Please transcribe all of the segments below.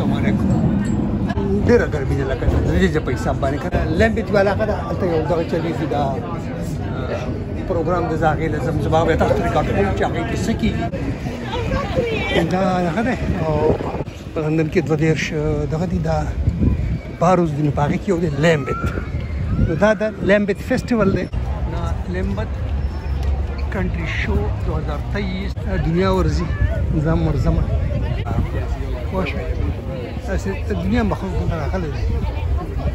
زمانه کو ډیره ګرمي نه لګا دې په حساب باندې کړه لمبت والا کړه الته یو دغه چلیږي دا پروګرام د زاغې لازم زباب ته ریکارډ کوي چې هغه کې سکی دا هغه ده او لندن کې د دیرش دغه دي دا باروز د پاګه کې یو د لمبت نو دا د لمبت فیسټیوال دی دا لمبت کنټری شو 2023 دنیا ورزي نظام مرزمه واش اساس الدنيا مخلوق لنا خلي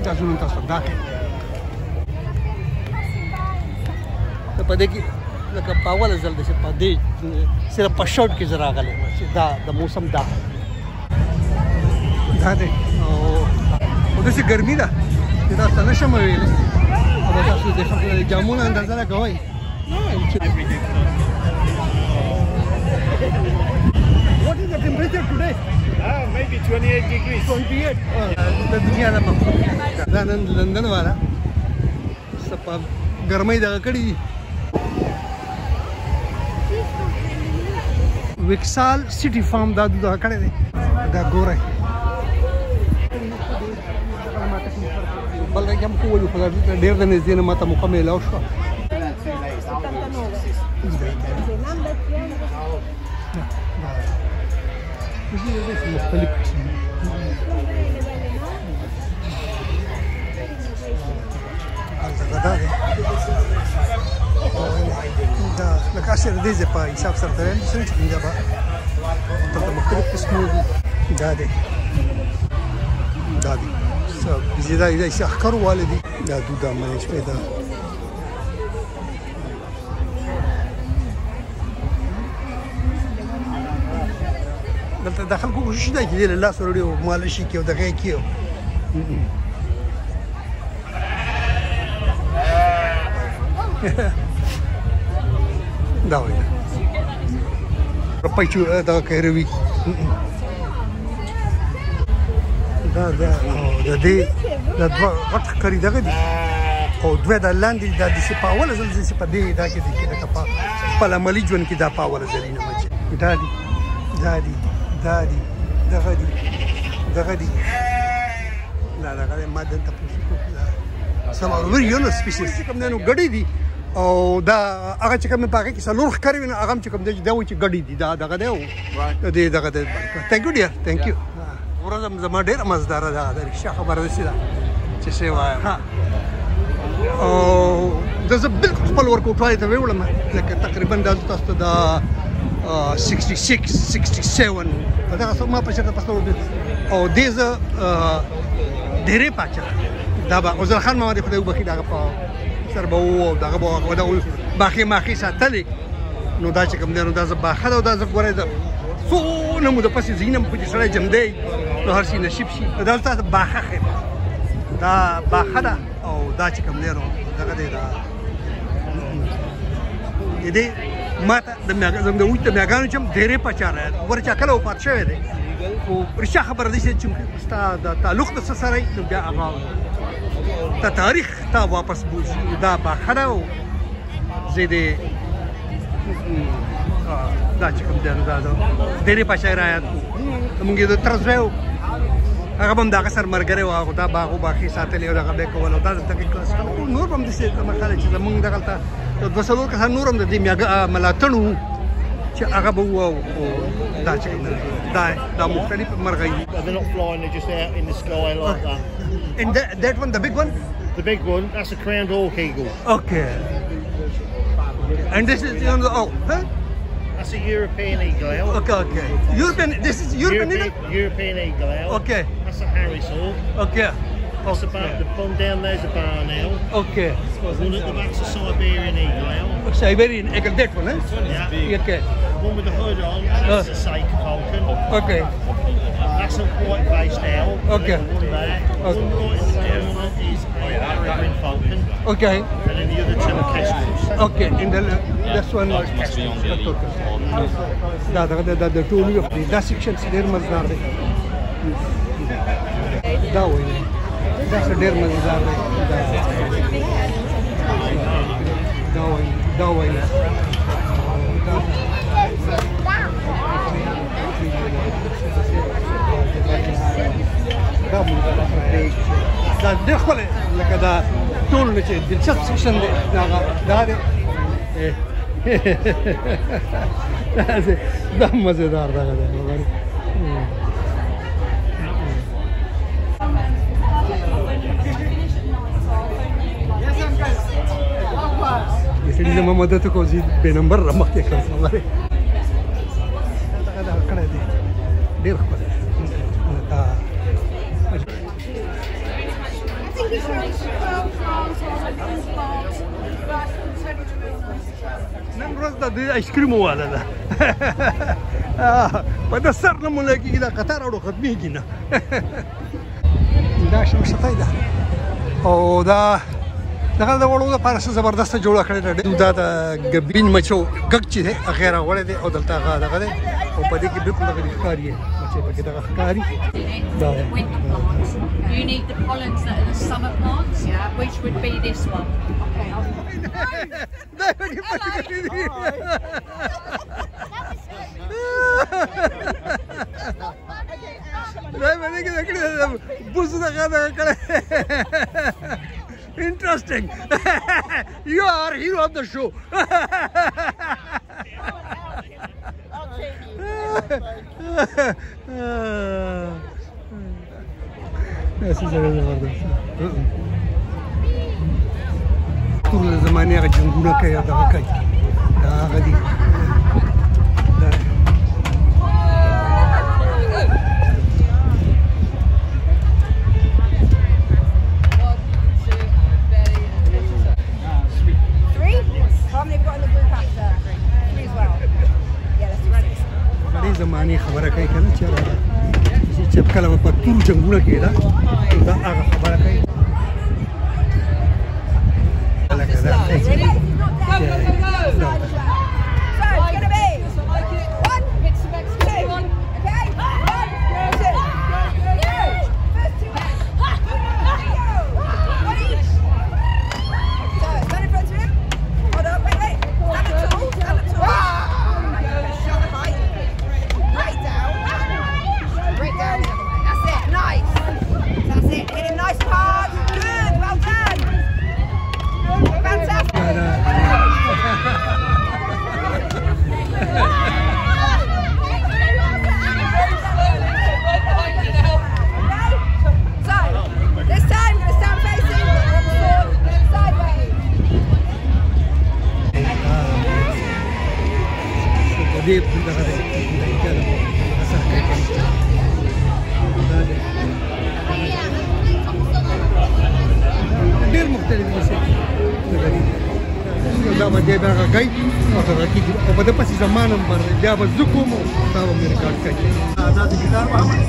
تاسو تاسو داخل په دې کې لکه پاول زل د په دې سره په شورت کې زرا غلې دا د موسم دا ده او د څه ګرمي ده دا څنګه شمه ویل او تاسو د خپل جامونو اندازه لا کوي What is the temperature today? Maybe 28 degrees. 28. د دنیا د مخکې دا نن لندن والا سپا ګرمۍ دغه کړي دي وکسال سټي فارم دا دغه کړي دي دا ګوره بل راځم کوو په ډېر د نږدې نه ماته مکمل او شو مختلف دا لکه اشر دې په حساب سره درې څه چې دا به د مختلف قسمو دا دي زیاده یې شخکر والدي دا دودا مېش پیدا دلته داخل کوم شي دا کې له لاس وروړي او مالشي کې او دغه کې دا وایي په پېچو دا کوي دا دې دا غټ کړی دغه دي او دوه د لاندې د دې په اوله ځل چې په دې دا کې دي چې په عملي ژوند کې دا په اوله ځل نه مچ دا دي دغه دي لا دغه ماده ته پوښتنه سمور یو نو سپیشیس کوم نه غړي دي او دا هغه چې کوم پاګه کې سلور ښکاری نه هغه چې کوم دی دا و چې غړي دي دا دغه دی دغه ثانک یو ډیر ثانک یو ورځم زما ډیر مزدار ده د رښتیا خبره ده چې څه وایم او دا زه بالکل خپل ورکوټ وای ته ویولم لکه تقریبا دا تاسو دا 66 67 دا ما په شرط پښتو او دیزه ډېرې پاچا دا به عذر خان ما دې خدای وبخي دا په سر به وو دا به دا باخي ماخي ساتلې نو دا چې کوم دی نو دا زه باخه او دا زه ګورې دا څو نه مو د پسې زینم په دې سره جمع دی نو هر شي نصیب شي دا تاسو باخه خیر دا باخه ده او دا چې کوم دی نو دغه دی دا دې ماته د میاګانو د وټ میاګانو چې ډېرې پچاره ورچا کله او پات شوی دی او رښتیا خبره دي چې استاد د تعلق د سره بیا هغه ته تاریخ ته واپس بوزي دا باخره او زیاده دا چې کوم دی دا ډېرې پچاره موږ د ترځو هغه هم دا سر مرګره او دا باغ باخي ساتلی او هغه به کول او دا د کلاس نور هم د څه مخاله چې موږ دغلته د وسلو که نور هم د دې ملاتړو چې هغه به وو دا چې دا مختلف مرغۍ they're not flying, they're just out in the sky like that. And that one, the big one? The big one, that's a crowned hawk eagle. Okay. And this is the oh, huh? That's a European eagle owl. Okay. European, this is European eagle? European eagle owl. Okay. That's a Harris hawk. Okay. That's the one down there's a barn owl. Okay. One at the back's a Siberian eagle owl. Siberian eagle, that one, huh? Yeah. Okay. One with the hood on, that's a Sake falcon. Okay. That's a white-faced owl. Okay. One there. One right in the middle is a peregrine falcon. Okay. And then the other two are kestrels. Okay. And this one is the two of the sections there must be. That way. That's a deer mazar. That way. دا ډېر ښکلی لکه دا ټول نه چې دلچسپ سیکشن دی دا دی دا مزېدار دغه دی سړي زما مدد وکړو چې بې نمبر را مخکې کړم خبرې دغه کړی دی ډېر ښکلی نن ورځ د دې آیسکریم والا ده په د سر نه مو لګېږي دا قطار اړو ختمېږي نه دا شمشتۍ ده او دا دغه د وړو دپاره څه زبردسته جوړه کړې ده دا د ګبین مچو ګګ چې دی هغې راوړی دی او دلته هغه دغه دی او په دې کې بلکل دغه ښکاري یې مچۍ پکې دغه ښکاري You need the pollens that are the summer plants, yeah, which would be this one. Interesting. You are hero of the show. ایسے ضرور زبردست ټول زمانې هغه جنګونه کوي او دغه کوي دا هغه دي دې زمانې خبره کوي که نه چې چې کله به په ټول جنګونه کېده دا هغه خبره کوي ډېر مختلف دا به دی به هغه کوي او هغه کېږي او په ده پسې زما نمبر بیا به زه کوم او دا به مې ریکارډ کوي دا د ګیتار محمد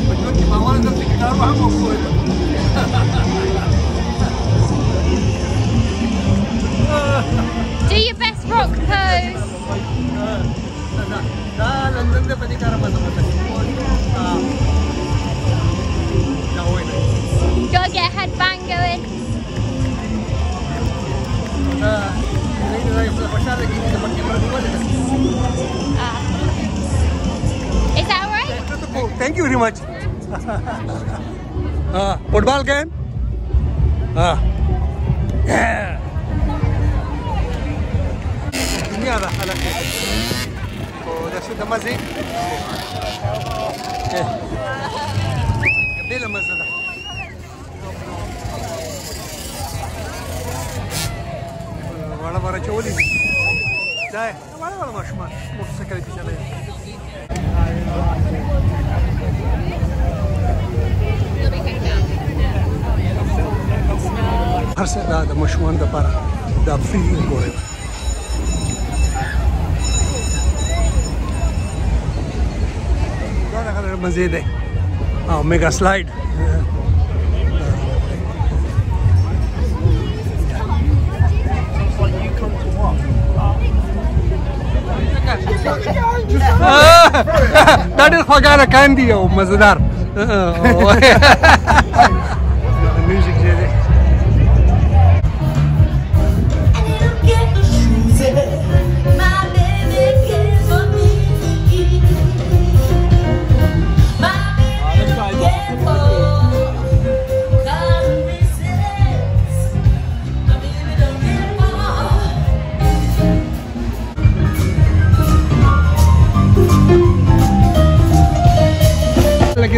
بچون کې باور د ګیتار محمد Do your best rock pose. دا لندن د په دې کار مزه Gotta get a headbang going. Is that alright? Thank you very much. Football game? Yeah. Dunia dah halak. Oh, dah sudah masih. Bila masih dah. Wala bara choli. Jai. Wala mashma. Motorcycle pe chale. هر څه دا د مشوان لپاره دا فری وګورئ دا هغه مزه ده او میگا سلاید دا ډېر خوږه کاندي او مزدار میوزیک دی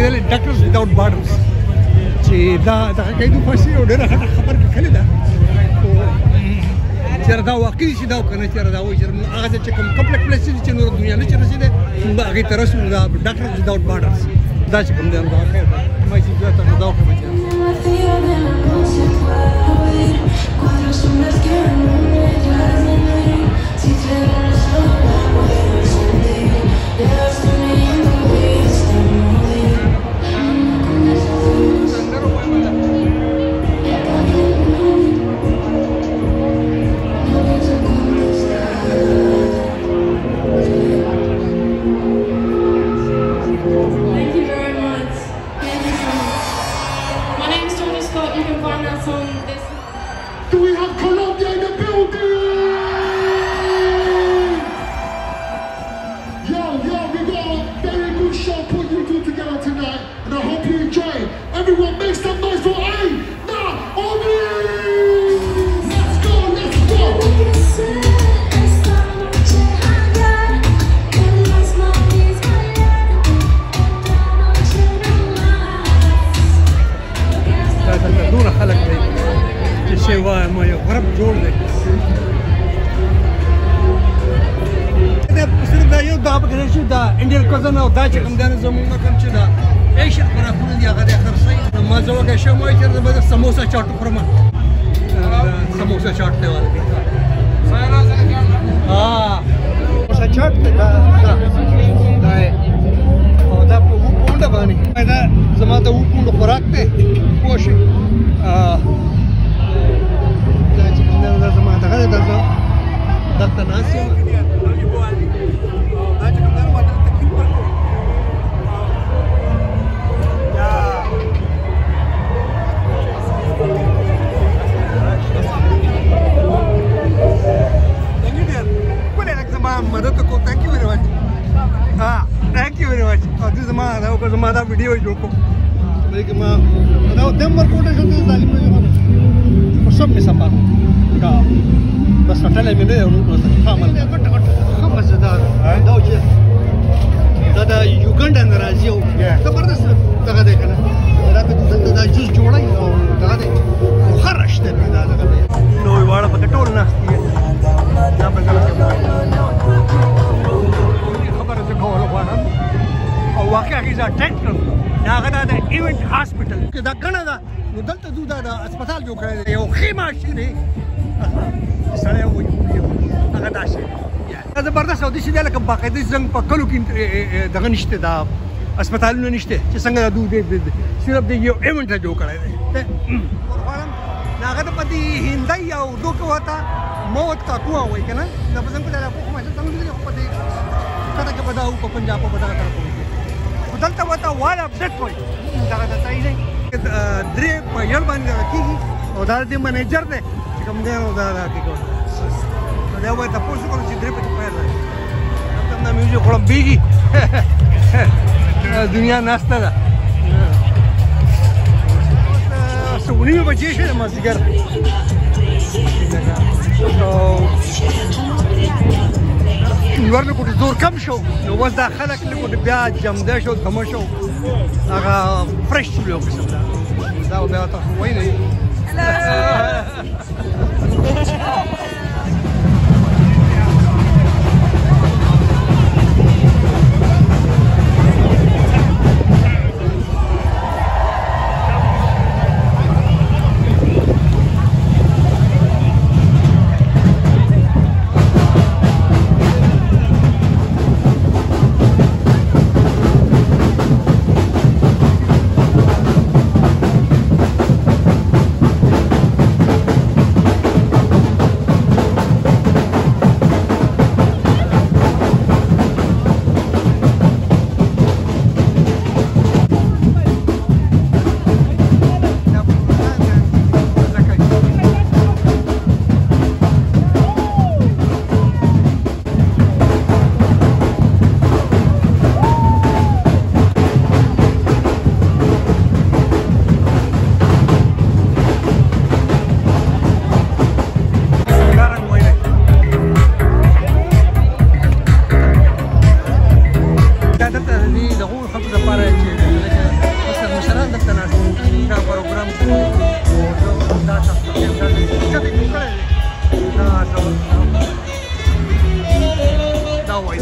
ویل ډاکټرز ویداوټ بارډرز چې دا دغه کوي فارسي او ډېره خبر کړې ده چېرې دا واقعي شي دا او که نه چېرې دا وایي چې هغه ځای چې کوم کمپلیک پلیسز چې نور دنیا نه چې رسېدی موږ هغې ته رسو دا ډاکټرز ویداوټ بارډرز دا چې کوم دی نو دا خیر ده ما چې بیا ته دا وکړم समोसा चाट खुरमा समोसा चाट ते वाला हाँ समोसा चाट दा है और दा वो पूंडा बनी दा ज़माता वो पूंडा खुराक ते कोशी दा चिकन दा ज़माता है दा तनासी मदद को थैंक यू वेरी मच हाँ थैंक यू वेरी मच और दिस ज़माना वीडियो जो को लेकिन मैं बताओ दम वर्कआउट है जालिम में सब में संभाल का बस हटाने में नहीं उनको खामल खाम मजेदार दाव जे दादा युगांडा नराजियो जबरदस्त दगा देखा ना रात को दादा जूस जोड़ा ही दगा दे खरश दे दादा नो वाला पकटोल ना यहाँ पे खबर से खोल वाला और वाकई की ट्रैक्टर नागदा दा इवेंट हॉस्पिटल के दा गणा दा दलत दूधा दा अस्पताल जो करे यो खीमा शिरे सड़े वो नागदा से जबरदस्त होती सी लकम बाकायदा जंग पकलू की दगा निश्ते दा अस्पताल में निश्ते कि संग दा दूध सिर्फ दे यो इवेंट जो करे और वाला नागदा पति हिंदी या उर्दू को होता मौत का कुआं हुई क्या ना जब पसंद को ज़्यादा को मज़े तंग नहीं होता है कदा के बदाऊ को पंजाब को बदा कर को बदलता हुआ था वाला अपडेट कोई ज़्यादा दता ही नहीं द्रे पर बन गया की और दार दिन मैनेजर ने कम दे उधर की को तो जब वो तपोस को चिद्रे पे पैर रहे अब तक ना म्यूजिक खोलम बीगी दुनिया नाश्ता था सुनी में बच्चे हैं मस्जिद نور له کوټ زور کم شو نو وځ دا خلک له کوټ بیا جمده شو دم شو هغه فرش شو یو قسم دا بیا تاسو وای نه مثلا مشران دلته ناست دا پروګرام دا تاسو ته دا چاته کړی دا وایي